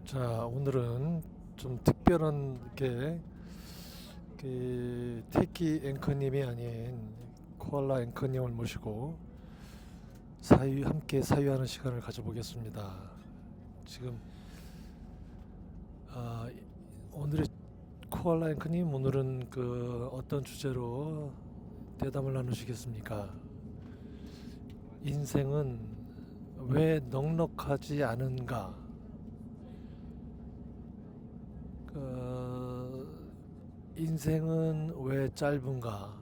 자, 오늘은 좀 특별한 태키 앵커님이 아닌 코알라 앵커님을 모시고 함께 사유하는 시간을 가져보겠습니다. 지금 아, 오늘의 코알라 앵커님, 오늘은 어떤 주제로 대담을 나누시겠습니까? 인생은 왜 넉넉하지 않은가? 인생은 왜 짧은가?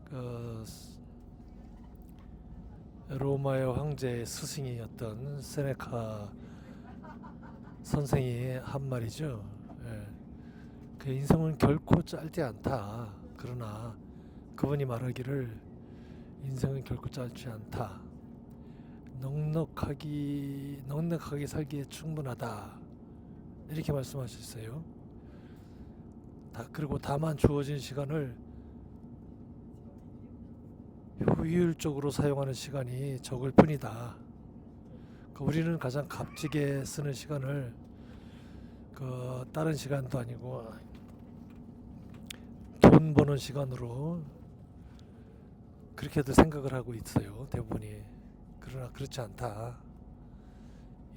그 로마의 황제의 스승이었던 세네카 선생이 한 말이죠. 예. 그 인생은 결코 짧지 않다. 그러나 그분이 말하기를 인생은 결코 짧지 않다. 넉넉하게 살기에 충분하다. 이렇게 말씀하셨어요. 그리고 다만 주어진 시간을 효율적으로 사용하는 시간이 적을 뿐이다. 우리는 가장 값지게 쓰는 시간을 다른 시간도 아니고 돈 버는 시간으로 그렇게도 생각을 하고 있어요, 대부분이. 그러나 그렇지 않다.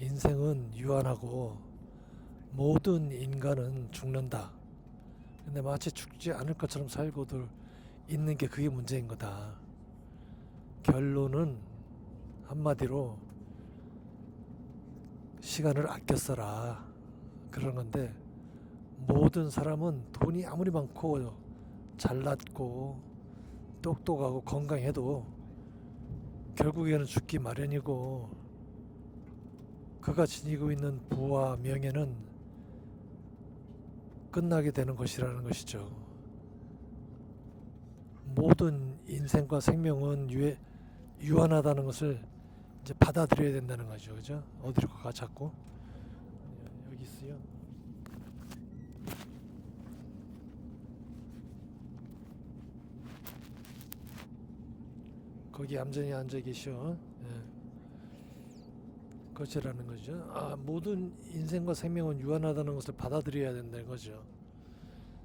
인생은 유한하고 모든 인간은 죽는다. 근데 마치 죽지 않을 것처럼 살고도 있는 게 그게 문제인 거다. 결론은 한마디로 시간을 아껴 써라, 그런 건데, 모든 사람은 돈이 아무리 많고 잘났고 똑똑하고 건강해도 결국에는 죽기 마련이고, 그가 지니고 있는 부와 명예는 끝나게 되는 것이라는 것이죠. 모든 인생과 생명은 유한하다는 것을 이제 받아들여야 된다는 거죠. 그죠? 어디로 가 자꾸? 여기 있어요. 거기 얌전히 앉아 계셔. 예. 것이라는 거죠. 모든 인생과 생명은 유한하다는 것을 받아들여야 된다는 거죠.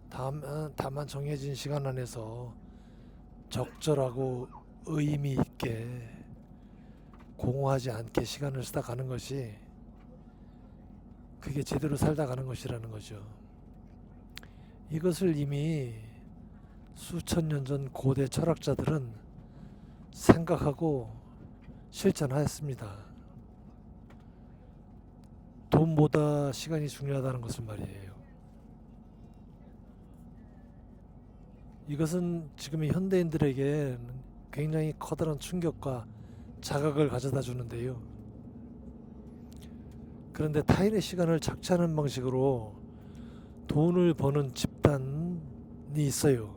다만 정해진 시간 안에서 적절하고 의미 있게 공허하지 않게 시간을 쓰다 가는 것이, 그게 제대로 살다 가는 것이라는 거죠. 이것을 이미 수천 년 전 고대 철학자들은 생각하고 실천하였습니다. 돈보다 시간이 중요하다는 것을 말이에요. 이것은 지금의 현대인들에게 굉장히 커다란 충격과 자각을 가져다 주는데요. 그런데 타인의 시간을 착취하는 방식으로 돈을 버는 집단이 있어요.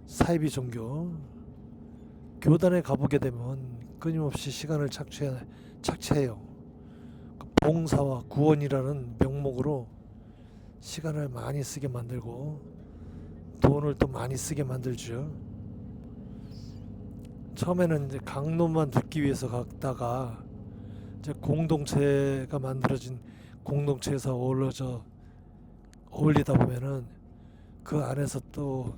사이비 종교. 교단에 가보게 되면 끊임없이 시간을 착취해요. 봉사와 구원이라는 명목으로 시간을 많이 쓰게 만들고 돈을 또 많이 쓰게 만들죠. 처음에는 이제 강론만 듣기 위해서 갔다가 이제 공동체가 만들어진 공동체에서 어울리다 보면은 그 안에서 또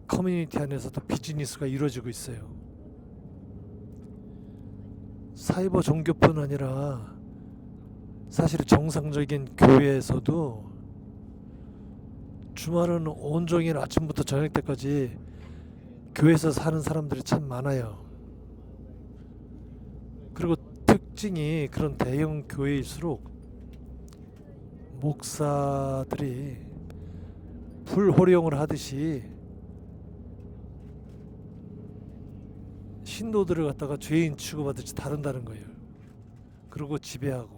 커뮤니티 안에서 또 비즈니스가 이루어지고 있어요. 사이버 종교뿐 아니라 사실 정상적인 교회에서도 주말은 온종일 아침부터 저녁 때까지 교회에서 사는 사람들이 참 많아요. 그리고 특징이, 그런 대형 교회일수록 목사들이 불호령을 하듯이 신도들을 갖다가 죄인 취급하듯이 다룬다는 거예요. 그리고 지배하고.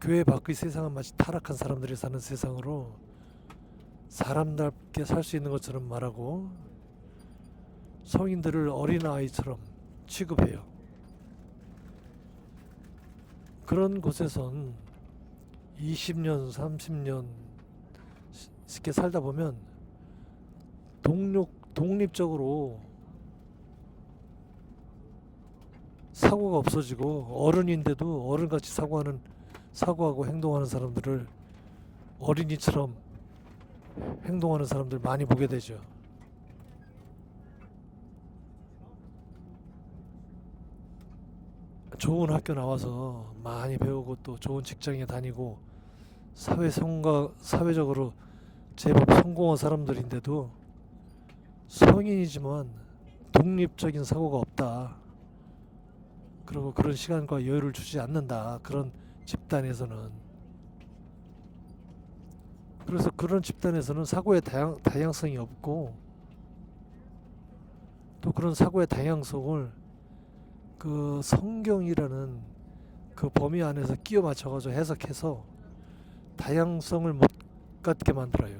교회 밖의 세상은 마치 타락한 사람들이 사는 세상으로 사람답게 살 수 있는 것처럼 말하고 성인들을 어린아이처럼 취급해요. 그런 곳에선 20년, 30년 쉽게 살다 보면 독립적으로 사고가 없어지고 어른인데도 어른같이 사고하고 행동하는 사람들을 어린이처럼 행동하는 사람들 많이 보게 되죠. 좋은 학교 나와서 많이 배우고 또 좋은 직장에 다니고 사회적으로 제법 성공한 사람들인데도 성인이지만 독립적인 사고가 없다. 그리고 그런 시간과 여유를 주지 않는다. 그런 집단에서는. 그래서 그런 집단에서는 사고의 다양성이 없고 또 그런 사고의 다양성을 그 성경이라는 그 범위 안에서 끼워 맞춰가지고 해석해서 다양성을 못 갖게 만들어요.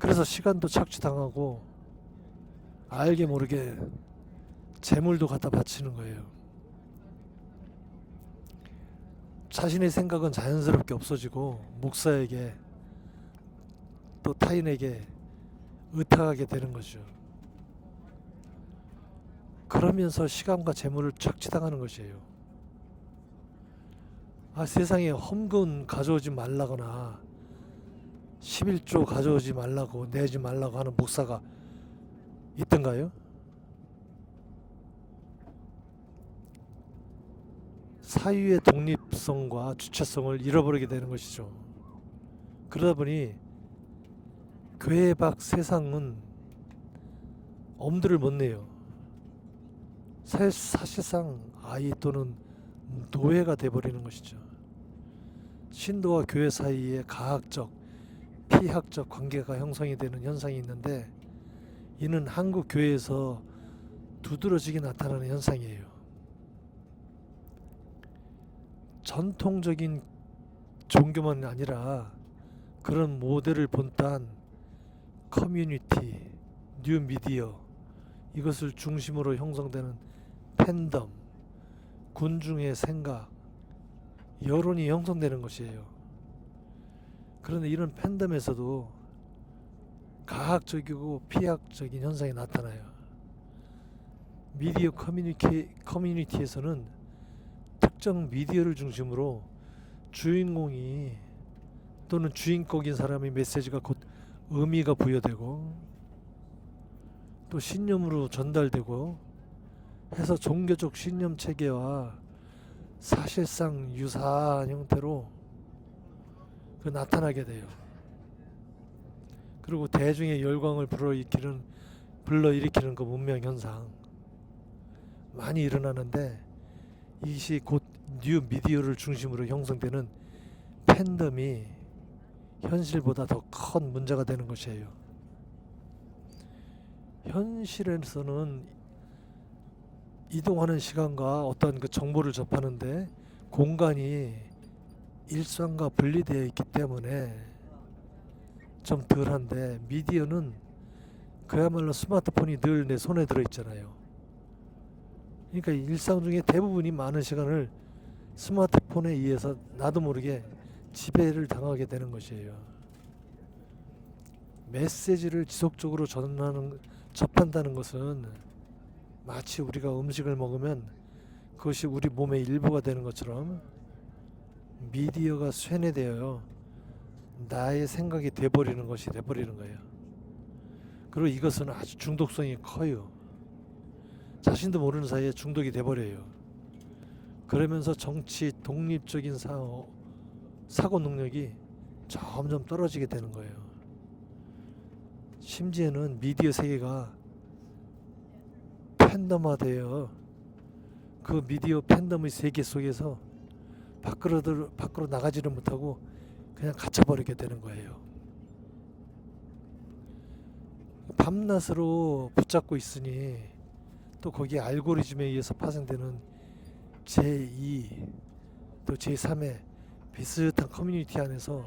그래서 시간도 착취당하고 알게 모르게 재물도 갖다 바치는 거예요. 자신의 생각은 자연스럽게 없어지고 목사에게 또 타인에게 의탁하게 되는 거죠. 그러면서 시간과 재물을 착취당하는 것이에요. 세상에 헌금 가져오지 말라거나 11조 가져오지 말라고 내지 말라고 하는 목사가 있던가요? 사유의 독립성과 주체성을 잃어버리게 되는 것이죠. 그러다 보니 교회 밖 세상은 엄두를 못 내요. 사실상 아이 또는 노예가 돼버리는 것이죠. 신도와 교회 사이에 가학적, 피학적 관계가 형성이 되는 현상이 있는데 이는 한국 교회에서 두드러지게 나타나는 현상이에요. 전통적인 종교만 아니라 그런 모델을 본딴 커뮤니티, 뉴미디어 이것을 중심으로 형성되는 팬덤, 군중의 생각, 여론이 형성되는 것이에요. 그런데 이런 팬덤에서도 가학적이고 피학적인 현상이 나타나요. 미디어 커뮤니티에서는 특정 미디어를 중심으로 주인공이 또는 주인공인 사람의 메시지가 곧 의미가 부여되고 또 신념으로 전달되고 해서 종교적 신념 체계와 사실상 유사한 형태로 나타나게 돼요. 그리고 대중의 열광을 불러일으키는 그 문명 현상 많이 일어나는데 이것이 곧 뉴 미디어를 중심으로 형성되는 팬덤이 현실보다 더 큰 문제가 되는 것이에요. 현실에서는 이동하는 시간과 어떤 그 정보를 접하는데 공간이 일상과 분리되어 있기 때문에 좀 덜한데 미디어는 그야말로 스마트폰이 늘 내 손에 들어있잖아요. 그러니까 일상 중에 대부분이 많은 시간을 스마트폰에 의해서 나도 모르게 지배를 당하게 되는 것이에요. 메시지를 지속적으로 접한다는 것은 마치 우리가 음식을 먹으면 그것이 우리 몸의 일부가 되는 것처럼 미디어가 쇠뇌되어요. 나의 생각이 돼버리는 것이 돼버리는 거예요. 그리고 이것은 아주 중독성이 커요. 자신도 모르는 사이에 중독이 돼버려요. 그러면서 정치 독립적인 사고 능력이 점점 떨어지게 되는 거예요. 심지어는 미디어 세계가 팬덤화되어 그 미디어 팬덤의 세계 속에서 밖으로 나가지를 못하고 그냥 갇혀버리게 되는 거예요. 밤낮으로 붙잡고 있으니 또 거기에 알고리즘에 의해서 파생되는 제2 또 제3의 비슷한 커뮤니티 안에서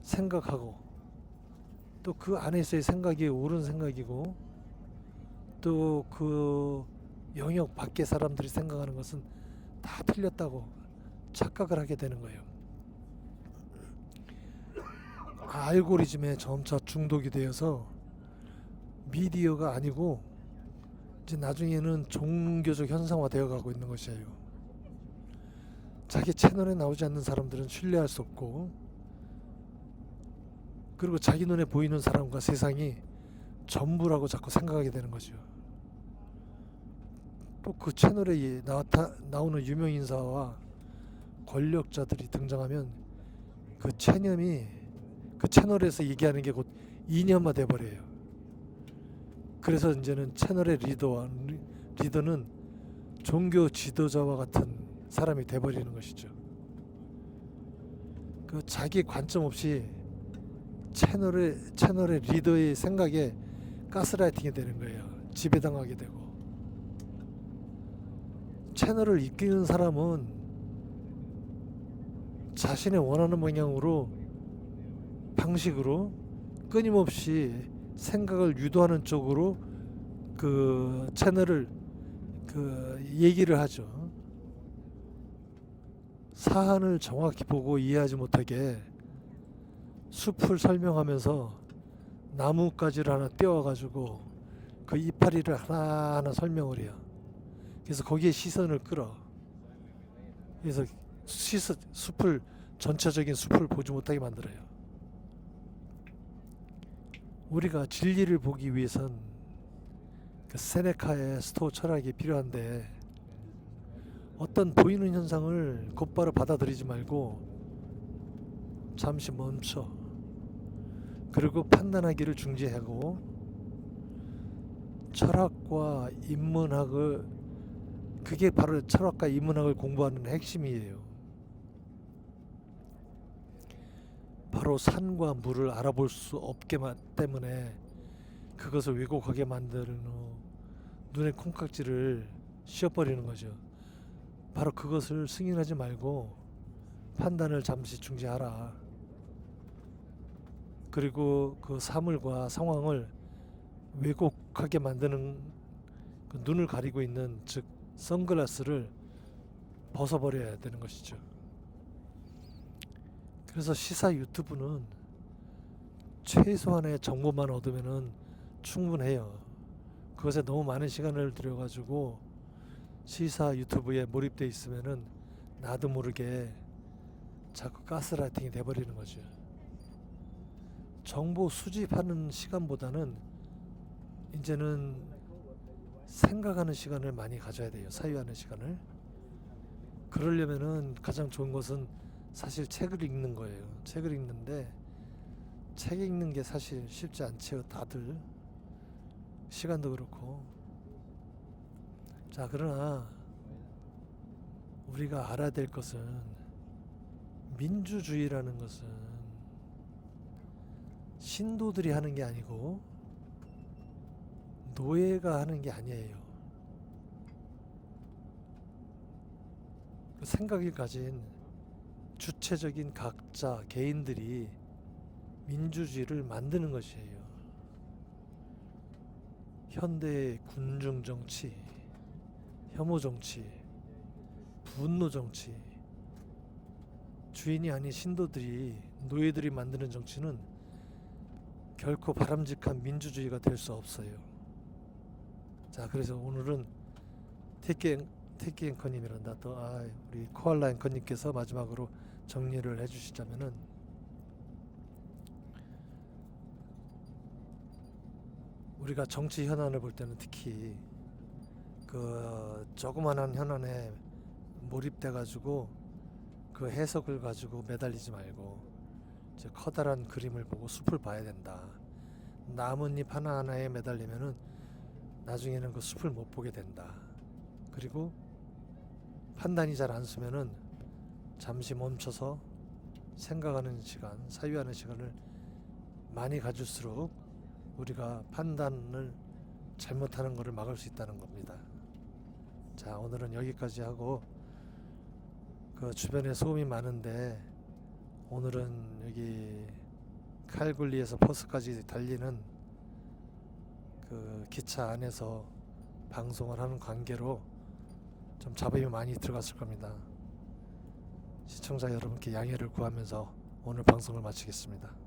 생각하고 또 그 안에서의 생각이 옳은 생각이고 또 그 영역 밖의 사람들이 생각하는 것은 다 틀렸다고 착각을 하게 되는 거예요. 알고리즘에 점차 중독이 되어서 미디어가 아니고 이제 나중에는 종교적 현상화 되어 가고 있는 것이에요. 자기 채널에 나오지 않는 사람들은 신뢰할 수 없고, 그리고 자기 눈에 보이는 사람과 세상이 전부라고 자꾸 생각하게 되는 거죠. 또 그 채널에 나오는 유명 인사와 권력자들이 등장하면 그 체념이 그 채널에서 얘기하는 게 곧 이념화 돼 버려요. 그래서 이제는 채널의 리더는 종교 지도자와 같은 사람이 돼 버리는 것이죠. 그 자기 관점 없이 채널의 리더의 생각에 가스라이팅이 되는 거예요. 지배당하게 되고. 채널을 이끄는 사람은 자신의 원하는 방식으로 끊임없이 생각을 유도하는 쪽으로 그 채널을 얘기를 하죠. 사안을 정확히 보고 이해하지 못하게 숲을 설명하면서 나뭇가지를 하나 떼어가지고 그 이파리를 하나하나 설명을 해요. 그래서 거기에 시선을 끌어. 그래서 전체적인 숲을 보지 못하게 만들어요. 우리가 진리를 보기 위해선 그 세네카의 스토어 철학이 필요한데, 어떤 보이는 현상을 곧바로 받아들이지 말고 잠시 멈춰, 그리고 판단하기를 중지하고 그게 바로 철학과 인문학을 공부하는 핵심이에요. 바로 산과 물을 알아볼 수 없기 때문에 그것을 왜곡하게 만드는 후 눈에 콩깍지를 씌워버리는 거죠. 바로 그것을 승인하지 말고 판단을 잠시 중지하라. 그리고 그 사물과 상황을 왜곡하게 만드는 그 눈을 가리고 있는, 즉 선글라스를 벗어버려야 되는 것이죠. 그래서 시사 유튜브는 최소한의 정보만 얻으면은 충분해요. 그것에 너무 많은 시간을 들여가지고 시사 유튜브에 몰입돼 있으면은 나도 모르게 자꾸 가스라이팅이 돼버리는 거죠. 정보 수집하는 시간보다는 이제는 생각하는 시간을 많이 가져야 돼요. 사유하는 시간을. 그러려면은 가장 좋은 것은 사실 책을 읽는 거예요. 책을 읽는데 책 읽는 게 사실 쉽지 않죠. 다들 시간도 그렇고. 자, 그러나 우리가 알아야 될 것은, 민주주의라는 것은 신도들이 하는 게 아니고 노예가 하는 게 아니에요. 그 생각을 가진 주체적인 각자 개인들이 민주주의를 만드는 것이에요. 현대의 군중 정치, 혐오 정치, 분노 정치, 주인이 아닌 신도들이, 노예들이 만드는 정치는 결코 바람직한 민주주의가 될 수 없어요. 자, 그래서 오늘은 테키 앵커님이란다. 또 우리 코알라 앵커님께서 마지막으로 정리를 해주시자면은, 우리가 정치 현안을 볼 때는 특히 그 조그만한 현안에 몰입돼 가지고 그 해석을 가지고 매달리지 말고 이제 커다란 그림을 보고 숲을 봐야 된다. 나뭇잎 하나하나에 매달리면은 나중에는 그 숲을 못 보게 된다. 그리고 판단이 잘 안 서면은 잠시 멈춰서 생각하는 시간, 사유하는 시간을 많이 가질수록 우리가 판단을 잘못하는 것을 막을 수 있다는 겁니다. 자, 오늘은 여기까지 하고, 그 주변에 소음이 많은데 오늘은 여기 칼굴리에서 퍼스까지 달리는 그 기차 안에서 방송을 하는 관계로 좀 잡음이 많이 들어갔을 겁니다. 시청자 여러분께 양해를 구하면서 오늘 방송을 마치겠습니다.